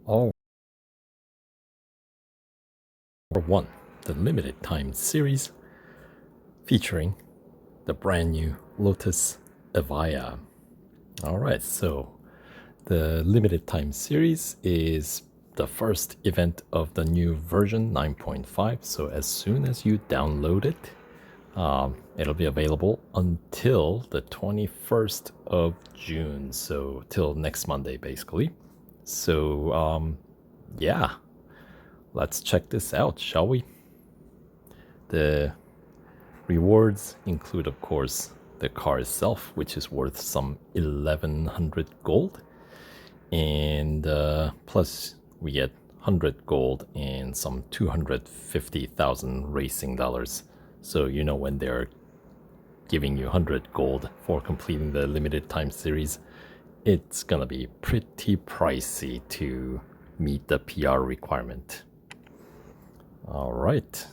All for one, the limited time series featuring the brand new Lotus Evija. All right, so the limited time series is the first event of the new version 9.5. So as soon as you download it, it'll be available until the 21st of June. So till next Monday, basically. So yeah, let's check this out, shall we? The rewards include, of course, the car itself, which is worth some 1100 gold. And plus we get 100 gold and some 250,000 racing dollars. So you know, when they're giving you 100 gold for completing the limited time series, it's gonna be pretty pricey to meet the PR requirement. All right.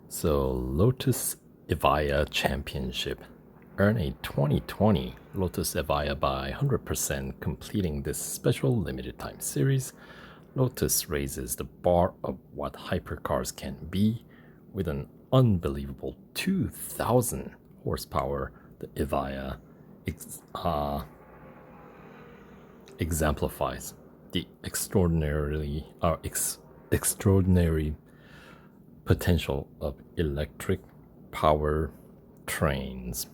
So Lotus Evija Championship. Earn a 2020 Lotus Evija by 100% completing this special limited time series. Lotus raises the bar of what hypercars can be with an unbelievable 2,000 horsepower. The Evija exemplifies the extraordinary potential of electric power trains.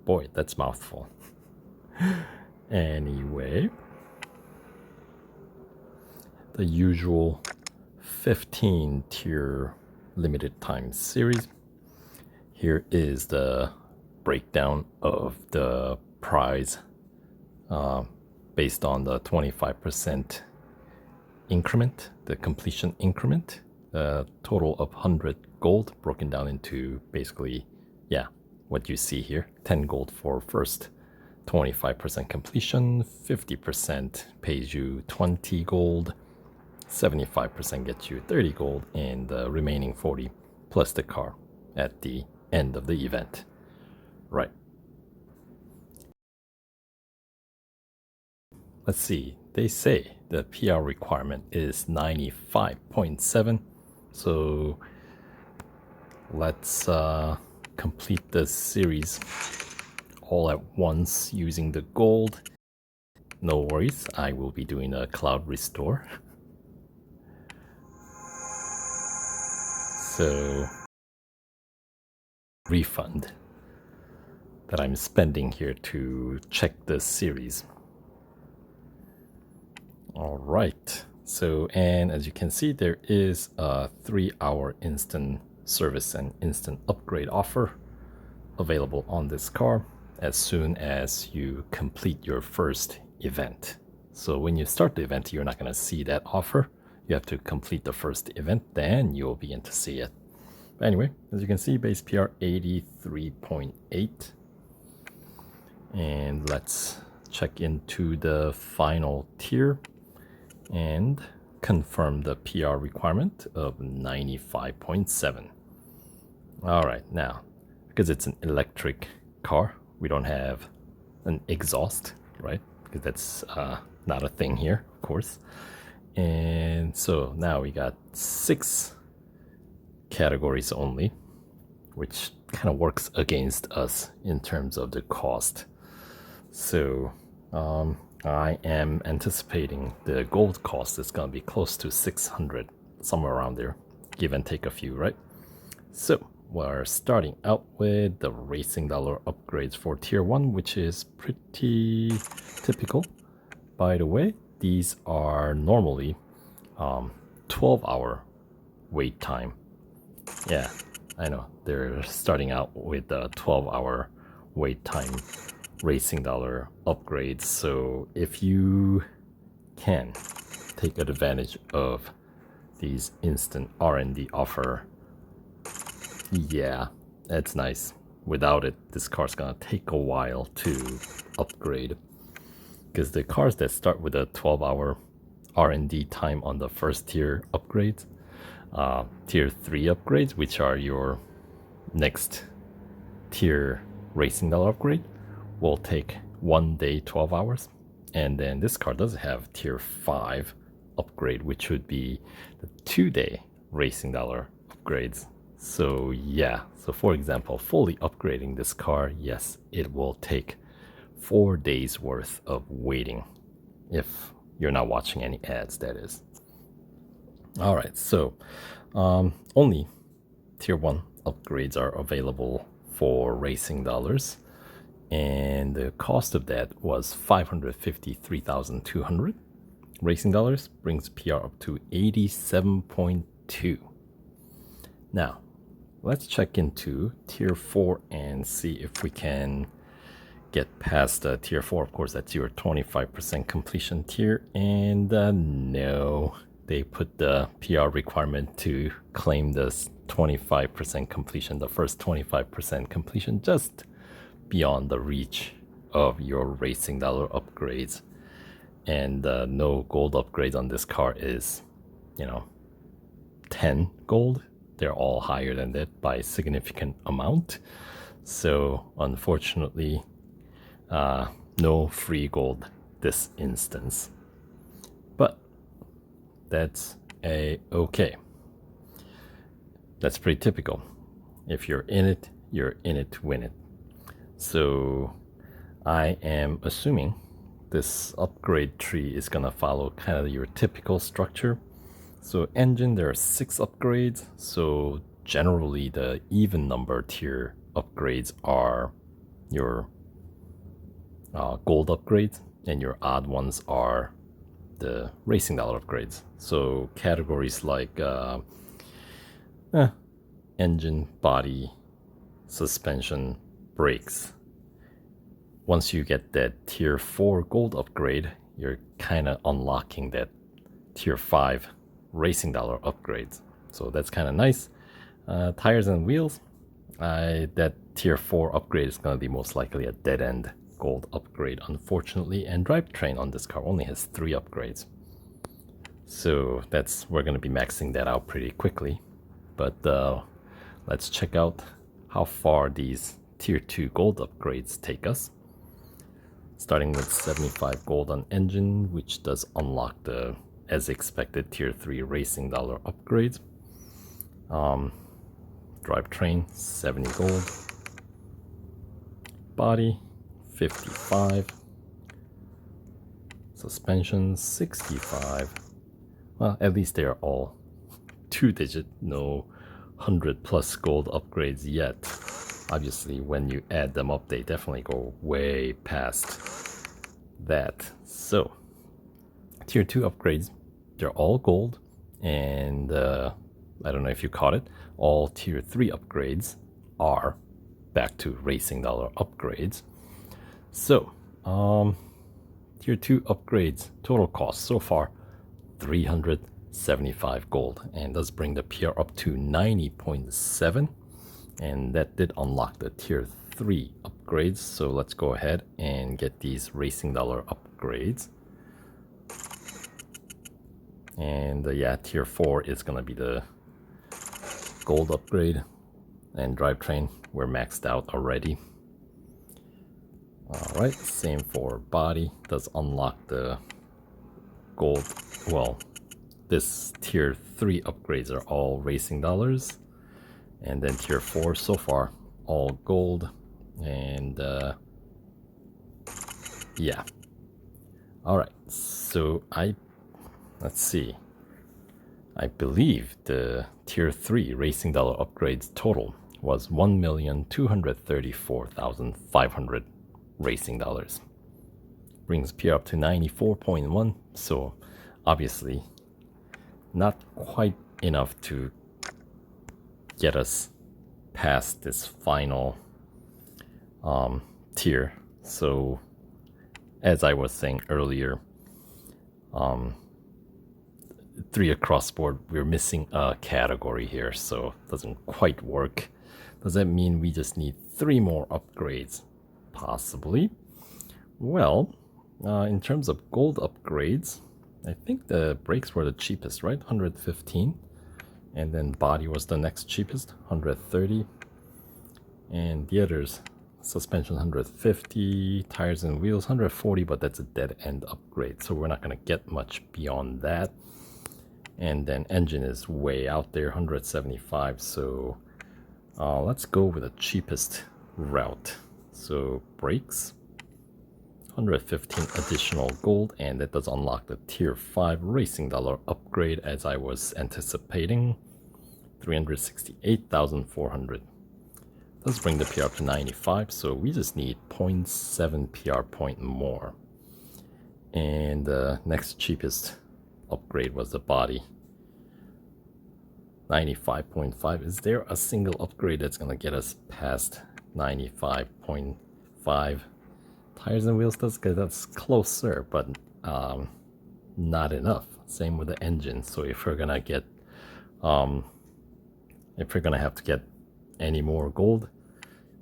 Boy, that's mouthful. Anyway, the usual 15 tier limited time series. Here is the breakdown of the prize based on the 25% increment, the completion increment. A total of 100 gold broken down into basically, yeah, what you see here. 10 gold for first 25% completion, 50% pays you 20 gold, 75% gets you 30 gold, and the remaining 40 plus the car at the end of the event. Right. Let's see. They say the PR requirement is 95.7. So let's complete this series all at once using the gold. No worries, I will be doing a cloud restore. So refund that I'm spending here to check this series. All right. So, and as you can see, there is a 3-hour instant service and instant upgrade offer available on this car as soon as you complete your first event. So when you start the event, you're not going to see that offer. You have to complete the first event, then you'll begin to see it. But anyway, as you can see, base PR 83.8. And let's check into the final tier and confirm the PR requirement of 95.7. All right, now, because it's an electric car, we don't have an exhaust, right? Because that's not a thing here, of course. And so now we got 6 categories only, which kind of works against us in terms of the cost. So I am anticipating the gold cost is going to be close to 600, somewhere around there, give and take a few, right? So we're starting out with the racing dollar upgrades for tier 1, which is pretty typical. By the way, these are normally 12-hour wait time. Yeah, I know, they're starting out with a 12-hour wait time racing dollar upgrades. So if you can take advantage of these instant R&D offer, yeah, that's nice. Without it, this car's gonna take a while to upgrade, because the cars that start with a 12-hour R&D time on the first tier upgrades, tier 3 upgrades, which are your next tier racing dollar upgrade, will take 1 day 12 hours. And then this car does have tier 5 upgrade, which would be the 2-day racing dollar upgrades. So yeah, so for example, fully upgrading this car, yes, it will take 4 days worth of waiting if you're not watching any ads, that is. All right, so only tier 1 upgrades are available for racing dollars, and the cost of that was 553,200 racing dollars, brings PR up to 87.2. Now let's check into tier 4 and see if we can get past tier 4. Of course, that's your 25% completion tier, and no, they put the PR requirement to claim this 25% completion, the first 25% completion, just beyond the reach of your racing dollar upgrades. And no gold upgrades on this car is, 10 gold. They're all higher than that by a significant amount. So unfortunately, no free gold this instance. But that's okay. That's pretty typical. If you're in it, you're in it to win it. So I am assuming this upgrade tree is gonna follow kind of your typical structure. So engine, there are 6 upgrades. So generally the even number tier upgrades are your gold upgrades, and your odd ones are the racing dollar upgrades. So categories like engine, body, suspension, brakes. Once you get that tier 4 gold upgrade, you're kind of unlocking that tier 5 racing dollar upgrades. So that's kind of nice. Tires and wheels, that tier 4 upgrade is going to be most likely a dead end gold upgrade, unfortunately. And drivetrain on this car only has 3 upgrades. So we're going to be maxing that out pretty quickly. But let's check out how far these tier 2 gold upgrades take us. Starting with 75 gold on engine, which does unlock the, as expected, tier 3 racing dollar upgrades. Drivetrain, 70 gold. Body, 55. Suspension, 65. Well, at least they are all 2-digit, no 100+ gold upgrades yet. Obviously, when you add them up, they definitely go way past that. So, tier 2 upgrades, they're all gold, and I don't know if you caught it, all tier 3 upgrades are back to racing dollar upgrades. So, tier 2 upgrades, total cost so far, 375 gold, and does bring the PR up to 90.7. And that did unlock the tier 3 upgrades. So let's go ahead and get these racing dollar upgrades. And yeah, tier 4 is gonna be the gold upgrade. And drivetrain, we're maxed out already. Alright, same for body, does unlock the gold. Well, this tier 3 upgrades are all racing dollars. And then tier 4 so far, all gold. And yeah. Alright, so let's see. I believe the tier 3 racing dollar upgrades total was 1,234,500 racing dollars. Brings PR up to 94.1. So obviously not quite enough to get us past this final tier. So as I was saying earlier, 3 across board, we're missing a category here, so it doesn't quite work. Does that mean we just need 3 more upgrades? Possibly. Well, in terms of gold upgrades, I think the brakes were the cheapest, right? 115. And then body was the next cheapest, 130. And the others, suspension 150, tires and wheels 140, but that's a dead end upgrade, so we're not going to get much beyond that. And then engine is way out there, 175, so let's go with the cheapest route. So brakes, 115 additional gold, and that does unlock the tier 5 racing dollar upgrade as I was anticipating. 368,400. Let's bring the PR up to 95, so we just need 0.7 PR point more. And the next cheapest upgrade was the body. 95.5. Is there a single upgrade that's gonna get us past 95.5? Tires and wheels, that's closer, but not enough. Same with the engine. So if we're gonna get if we're gonna have to get any more gold,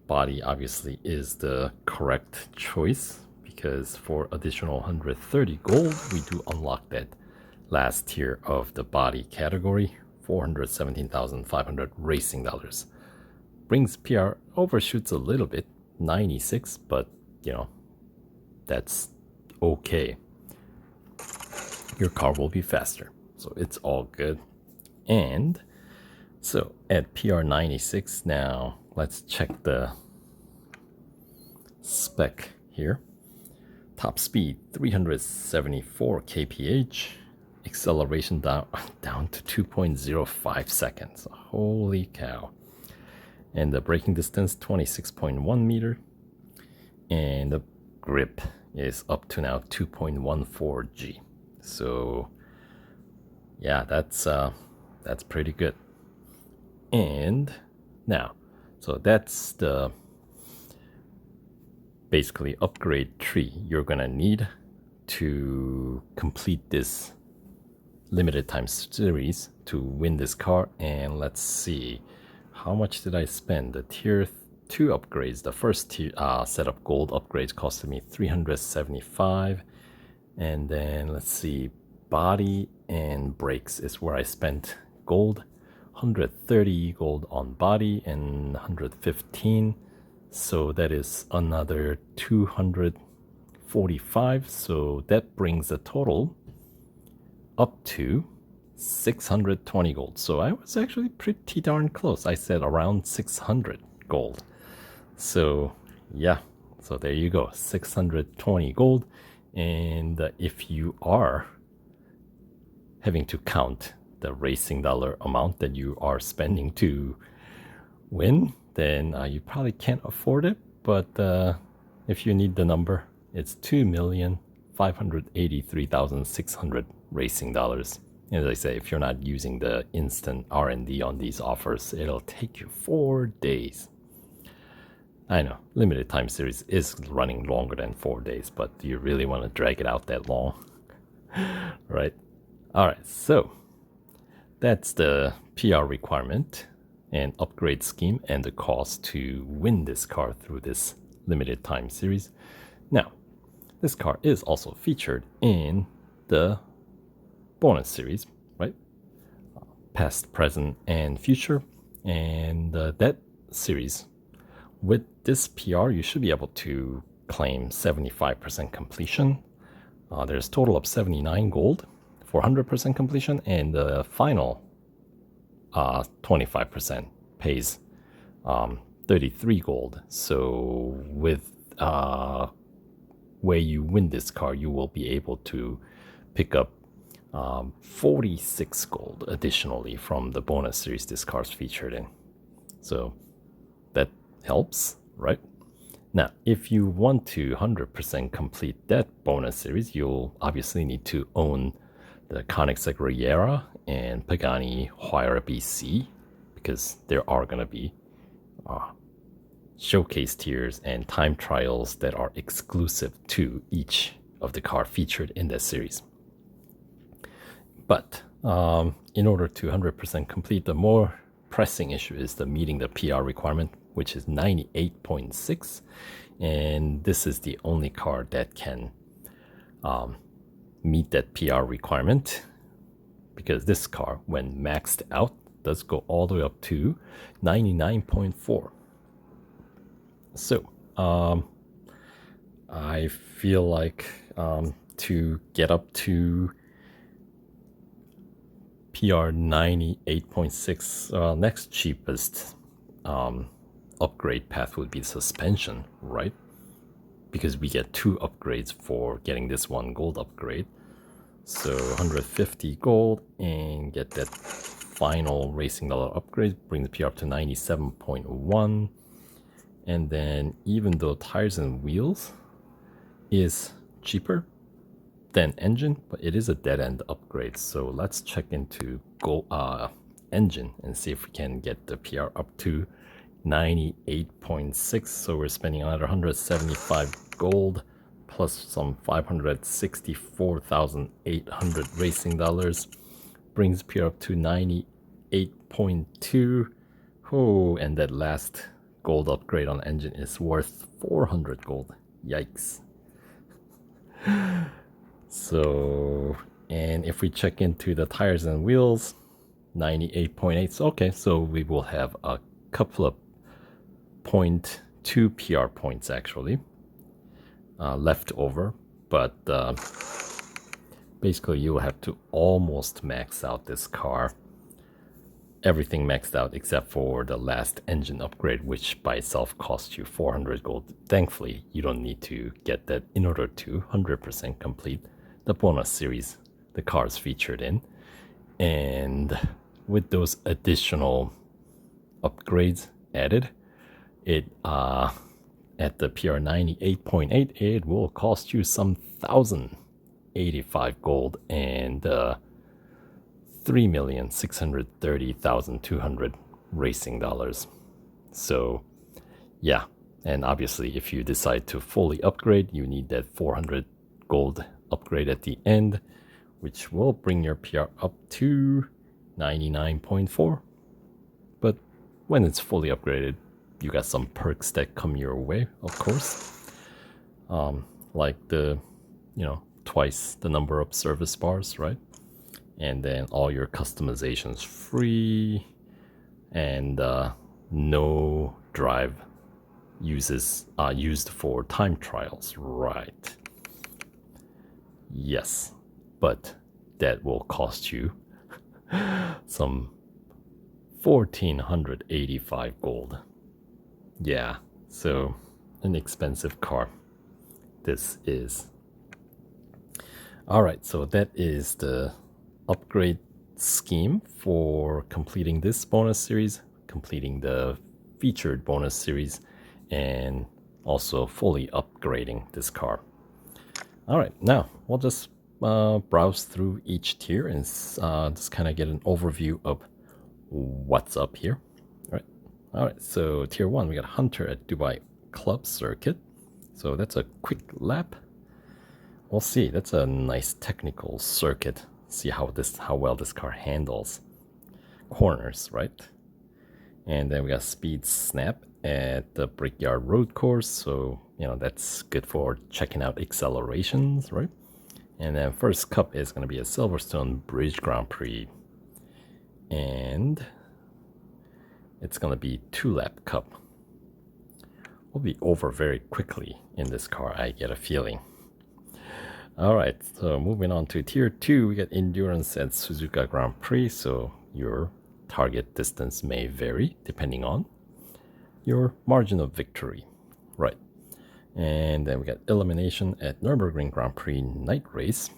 body obviously is the correct choice, because for additional 130 gold we do unlock that last tier of the body category, 417,500 racing dollars. Brings PR, overshoots a little bit, 96, but you know, that's okay. Your car will be faster, so it's all good. And so at PR 96 now, let's check the spec here. Top speed 374 kph, acceleration down to 2.05 seconds. Holy cow. And the braking distance 26.1 meter, and the grip is up to now 2.14 G. So yeah, that's pretty good. And now, so that's the basically upgrade tree you're gonna need to complete this limited time series to win this car. And let's see, how much did I spend? The tier 2 upgrades, the first tier, set of gold upgrades costed me 375, and then let's see, body and brakes is where I spent gold. 130 gold on body and 115, so that is another 245, so that brings the total up to 620 gold. So I was actually pretty darn close. I said around 600 gold. So yeah, so there you go, 620 gold. And if you are having to count the racing dollar amount that you are spending to win, then you probably can't afford it. But if you need the number, it's 2,583,600 racing dollars. As I say, if you're not using the instant R&D on these offers, it'll take you 4 days. I know, limited time series is running longer than 4 days, but do you really want to drag it out that long? Right? Alright, so that's the PR requirement and upgrade scheme and the cost to win this car through this limited time series. Now, this car is also featured in the bonus series, right? Past, present, and future. And that series, with this PR, you should be able to claim 75% completion. There's a total of 79 gold for 100% completion, and the final 25% pays 33 gold. So with where you win this car, you will be able to pick up 46 gold additionally from the bonus series this car's featured in. So that helps, right? Now, if you want to 100% complete that bonus series, you'll obviously need to own the Koenigsegg Riviera and Pagani Huayra BC, because there are going to be showcase tiers and time trials that are exclusive to each of the car featured in that series. But in order to 100% complete, the more pressing issue is the meeting the PR requirement, which is 98.6, and this is the only car that can meet that PR requirement, because this car, when maxed out, does go all the way up to 99.4. So I feel like to get up to PR 98.6, next cheapest upgrade path would be suspension, right? Because we get 2 upgrades for getting this 1 gold upgrade. So 150 gold and get that final racing dollar upgrade, bring the PR up to 97.1. And then even though tires and wheels is cheaper than engine, but it is a dead end upgrade. So let's check into engine and see if we can get the PR up to 98.6. So we're spending another 175 gold plus some 564,800 racing dollars, brings PR up to 98.2. Oh, and that last gold upgrade on engine is worth 400 gold. Yikes. So, and if we check into the tires and wheels, 98.8. So, okay, so we will have a couple of 0.2 PR points actually left over, but basically you will have to almost max out this car. Everything maxed out except for the last engine upgrade, which by itself costs you 400 gold. Thankfully, you don't need to get that in order to 100% complete the bonus series the car is featured in. And with those additional upgrades added, it at the PR 98.8, it will cost you some 1,085 gold and 3,630,200 racing dollars. So yeah, and obviously if you decide to fully upgrade, you need that 400 gold upgrade at the end, which will bring your PR up to 99.4. But when it's fully upgraded, you got some perks that come your way, of course, like the twice the number of service bars, right? And then all your customizations free, and no drive used for time trials, right? Yes, but that will cost you some 1,485 gold. Yeah, so an expensive car this is. All right, so that is the upgrade scheme for completing this bonus series, completing the featured bonus series, and also fully upgrading this car. All right, now we'll just browse through each tier and just kind of get an overview of what's up here. All right, so tier 1, we got Hunter at Dubai Club Circuit. So that's a quick lap. We'll see. That's a nice technical circuit. See how well this car handles corners, right? And then we got Speed Snap at the Brickyard Road Course. So that's good for checking out accelerations, right? And then first cup is going to be a Silverstone Bridge Grand Prix, and it's going to be 2-lap cup. We'll be over very quickly in this car, I get a feeling. All right, so moving on to tier 2, we got endurance at Suzuka Grand Prix. So your target distance may vary depending on your margin of victory, right? And then we got elimination at Nürburgring Grand Prix night race.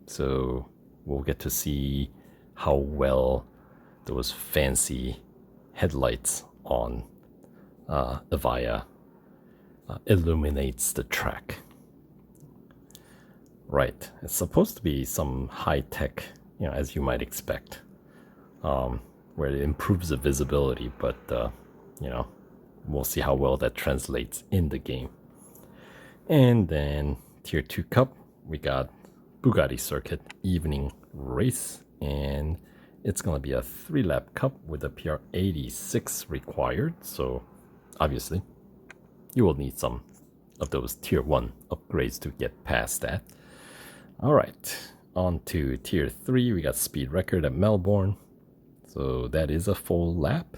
So we'll get to see how well those fancy headlights on Evija illuminates the track. Right, it's supposed to be some high-tech, as you might expect, where it improves the visibility, but we'll see how well that translates in the game. And then tier 2 cup, we got Bugatti Circuit evening race, and it's going to be a 3-lap cup with a PR 86 required. So obviously you will need some of those tier 1 upgrades to get past that. All right, on to tier 3, we got Speed Record at Melbourne. So that is a full lap,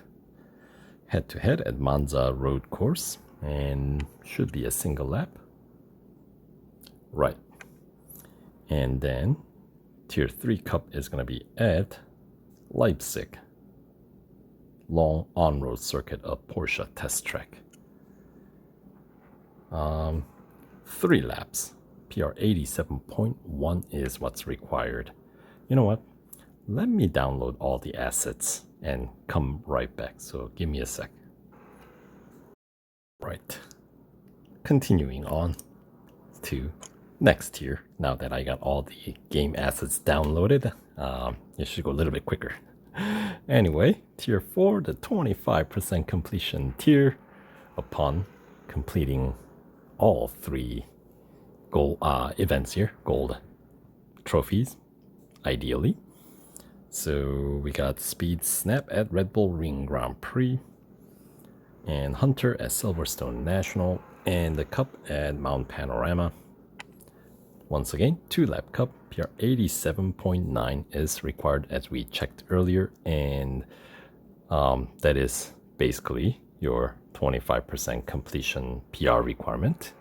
head to head at Monza Road Course. and should be a single lap. Right. And then Tier 3 Cup is going to be at Leipzig, long on-road circuit of Porsche test track. 3 laps. PR 87.1 is what's required. You know what? Let me download all the assets and come right back. So give me a sec. Right. Continuing on to next tier. Now that I got all the game assets downloaded, it should go a little bit quicker. Anyway, tier 4, the 25% completion tier. Upon completing all 3 gold events here, gold trophies, ideally. So we got Speed Snap at Red Bull Ring Grand Prix, and Hunter at Silverstone National, and the Cup at Mount Panorama. Once again, 2-lap Cup, PR 87.9 is required as we checked earlier, and that is basically your 25% completion PR requirement,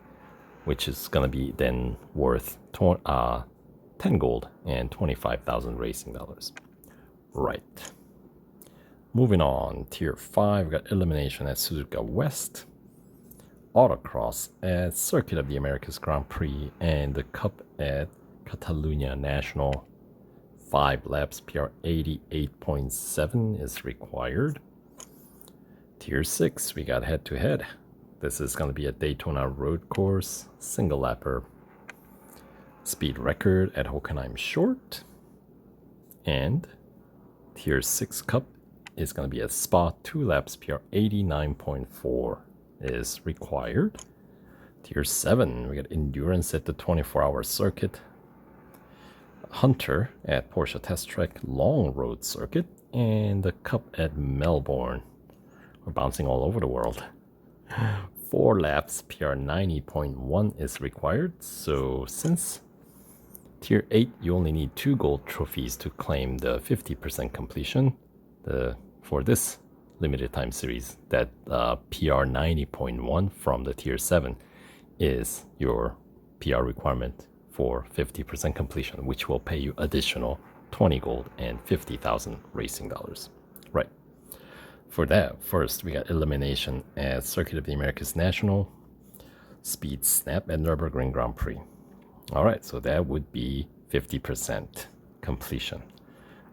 which is going to be then worth 10 gold and 25,000 racing dollars. Right. Moving on, Tier 5, we got Elimination at Suzuka West, Autocross at Circuit of the Americas Grand Prix, and the Cup at Catalunya National. 5 laps, PR 88.7 is required. Tier 6, we got head-to-head. This is going to be a Daytona road course, single lapper. Speed record at Hockenheim Short. And Tier 6 Cup is going to be a Spa, 2 laps, PR 89.4 is required. Tier 7, we got Endurance at the 24-hour circuit. Hunter at Porsche Test Track, long road circuit. And the Cup at Melbourne. We're bouncing all over the world. 4 laps, PR 90.1 is required. So since Tier 8, you only need 2 gold trophies to claim the 50% completion. For this limited time series, that PR 90.1 from the Tier 7 is your PR requirement for 50% completion, which will pay you additional 20 gold and 50,000 racing dollars. Right. For that, first we got Elimination at Circuit of the Americas National, Speed Snap at Nürburgring Grand Prix. Alright, so that would be 50% completion.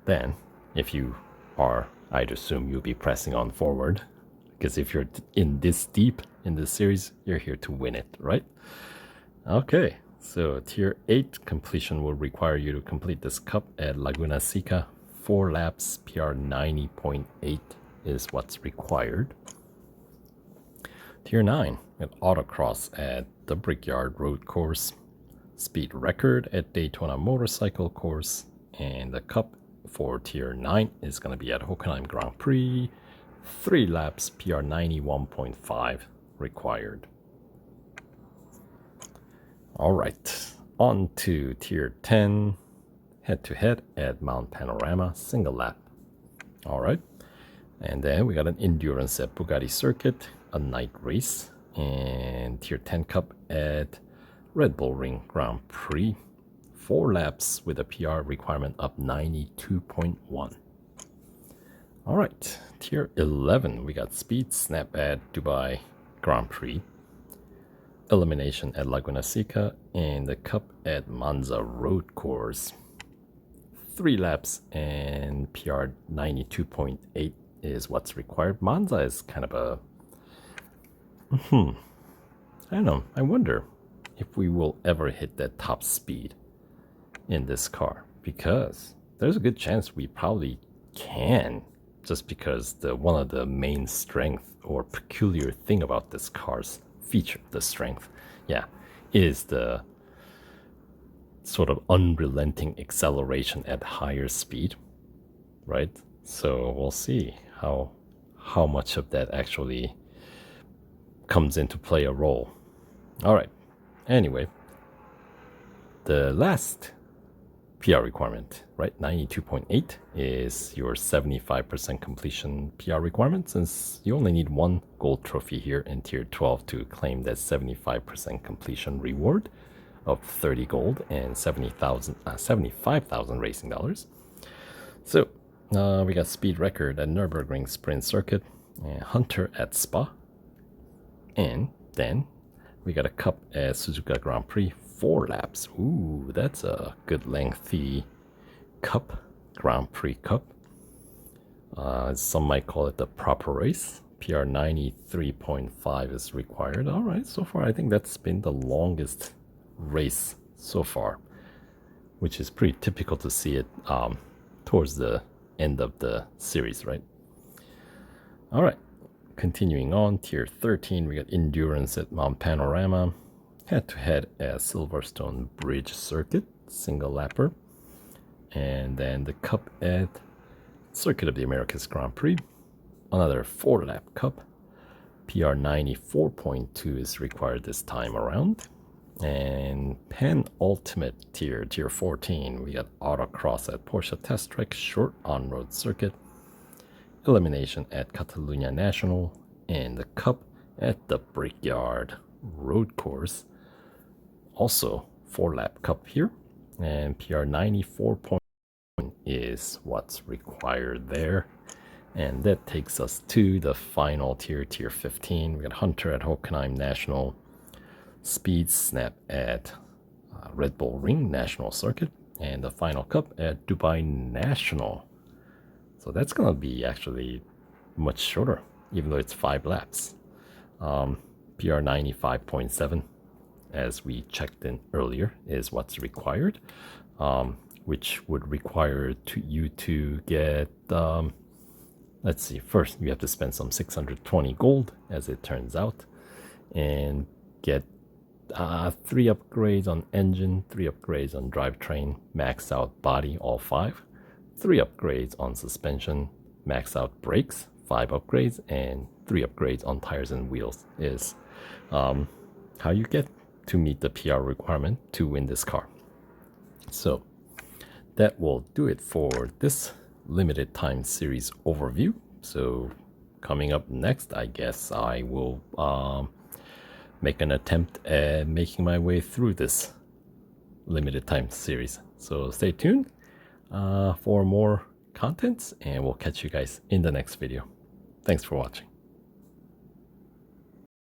Then, if you are, I'd assume you'll be pressing on forward, because if you're in this deep in this series, you're here to win it, right? Okay, so Tier 8 completion will require you to complete this Cup at Laguna Seca. 4 laps, PR 90.8 is what's required. Tier 9, an autocross at the Brickyard Road Course, speed record at Daytona Motorcycle Course, and the Cup for Tier 9 is going to be at Hockenheim Grand Prix. 3 laps, PR 91.5 required. Alright, on to Tier 10, head-to-head at Mount Panorama, single lap. Alright, and then we got an Endurance at Bugatti Circuit, a night race, and Tier 10 Cup at Red Bull Ring Grand Prix. 4 laps with a PR requirement of 92.1. Alright, Tier 11, we got Speed Snap at Dubai Grand Prix, Elimination at Laguna Seca, and the Cup at Monza Road Course. 3 laps and PR 92.8 is what's required. Monza is kind of a... I don't know. I wonder if we will ever hit that top speed in this car, because there's a good chance we probably can, just because one of the main strength or peculiar thing about this car's feature, the strength, is the sort of unrelenting acceleration at higher speed, right? So we'll see how much of that actually comes into play a role. All right. Anyway, the last PR requirement, right? 92.8 is your 75% completion PR requirement, since you only need one gold trophy here in tier 12 to claim that 75% completion reward of 30 gold and 75,000 racing dollars. So we got speed record at Nürburgring Sprint Circuit, and Hunter at Spa, and then we got a cup at Suzuka Grand Prix, 4 laps. Ooh, that's a good lengthy cup, Grand Prix Cup. Some might call it the proper race. PR 93.5 is required. All right, so far I think that's been the longest race so far, which is pretty typical to see it towards the end of the series, right? All right, continuing on, tier 13, we got endurance at Mount Panorama, head-to-head at Silverstone Bridge Circuit, single lapper, and then the cup at Circuit of the Americas Grand Prix, another 4-lap cup. PR 94.2 is required this time around. And penultimate tier, tier 14, we got autocross at Porsche Test Track short on-road circuit, elimination at Catalunya National, and the cup at the Brickyard road course. Also 4-lap cup here, and PR 94.1 is what's required there. And that takes us to the final tier, tier 15. We got Hunter at Hockenheim National, Speed Snap at Red Bull Ring National Circuit, and the final cup at Dubai National. So that's gonna be actually much shorter, even though it's 5 laps. PR 95.7, as we checked in earlier, is what's required, which would require you to get, let's see, first you have to spend some 620 gold, as it turns out, and get 3 upgrades on engine, 3 upgrades on drivetrain, max out body, all 5, 3 upgrades on suspension, max out brakes, 5 upgrades, and 3 upgrades on tires and wheels is how you get to meet the PR requirement to win this car. So that will do it for this limited time series overview. So coming up next, I guess I will make an attempt at making my way through this limited time series. So stay tuned for more contents, and we'll catch you guys in the next video. Thanks for watching.